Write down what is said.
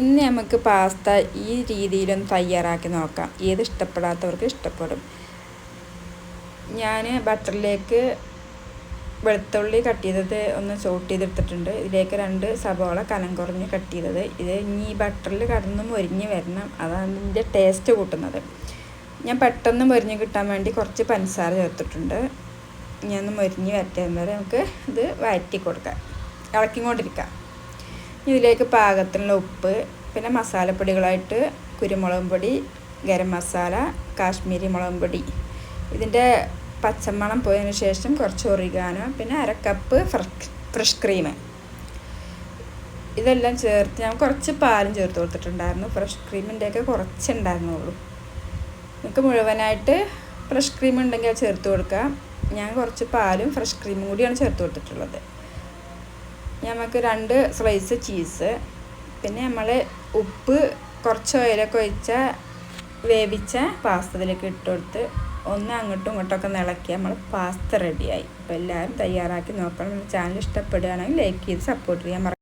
ഇന്ന് നമുക്ക് പാസ്ത ഈ രീതിയിലൊന്ന് തയ്യാറാക്കി നോക്കാം. ഏത് ഇഷ്ടപ്പെടാത്തവർക്ക് ഇഷ്ടപ്പെടും. ഞാൻ ബട്ടറിലേക്ക് വെളുത്തുള്ളി കട്ട് ചെയ്തത് ഒന്ന് സോട്ട് ചെയ്തെടുത്തിട്ടുണ്ട്. ഇതിലേക്ക് 2 സബോള കനം കുറഞ്ഞ് കട്ട് ചെയ്തത്. ഇത് ഇനി ബട്ടറിൽ കടന്ന് മൊരിഞ്ഞ് വരണം. അതാണ് ഇതിൻ്റെ ടേസ്റ്റ് കൂട്ടുന്നത്. ഞാൻ പെട്ടെന്ന് മൊരിഞ്ഞ് കിട്ടാൻ വേണ്ടി കുറച്ച് പഞ്ചസാര ചേർത്തിട്ടുണ്ട്. ഞാൻ ഒന്ന് മൊരിഞ്ഞ് വരട്ടെ വരെ നമുക്ക് ഇത് വഴറ്റി കൊടുക്കാം, ഇളക്കിക്കൊണ്ടിരിക്കാം. ഇതിലേക്ക് പാകത്തിനുള്ള ഉപ്പ്, പിന്നെ മസാലപ്പൊടികളായിട്ട് കുരുമുളക് പൊടി, ഗരം മസാല, കാശ്മീരി മുളക് പൊടി. ഇതിൻ്റെ പച്ചമണം പോയതിന് ശേഷം കുറച്ച് ഒറിഗാനോ, പിന്നെ 1/2 കപ്പ് ഫ്രഷ് ക്രീം. ഇതെല്ലാം ചേർത്ത് ഞാൻ കുറച്ച് പാലും ചേർത്ത് കൊടുത്തിട്ടുണ്ടായിരുന്നു. ഫ്രഷ് ക്രീമിൻ്റെയൊക്കെ കുറച്ചുണ്ടായിരുന്നുള്ളൂ. നിങ്ങൾക്ക് മുഴുവനായിട്ട് ഫ്രഷ് ക്രീം ഉണ്ടെങ്കിൽ അത് ചേർത്ത് കൊടുക്കാം. ഞാൻ കുറച്ച് പാലും ഫ്രഷ് ക്രീമും കൂടിയാണ് ചേർത്ത് കൊടുത്തിട്ടുള്ളത്. നമുക്ക് 2 സ്ലൈസ് ചീസ്, പിന്നെ നമ്മൾ ഉപ്പ്, കുറച്ച് ഓയിലൊക്കെ ഒഴിച്ച വേവിച്ച പാസ്ത ഇതിലേക്ക് ഇട്ട് കൊടുത്ത് ഒന്ന് അങ്ങോട്ടും ഇങ്ങോട്ടൊക്കെ ഇളക്കി നമ്മൾ പാസ്ത റെഡിയായി. അപ്പോൾ എല്ലാവരും തയ്യാറാക്കി നോക്കണം. ചാനൽ ഇഷ്ടപ്പെടുകയാണെങ്കിൽ ലൈക്ക് ചെയ്ത് സപ്പോർട്ട് ചെയ്യാൻ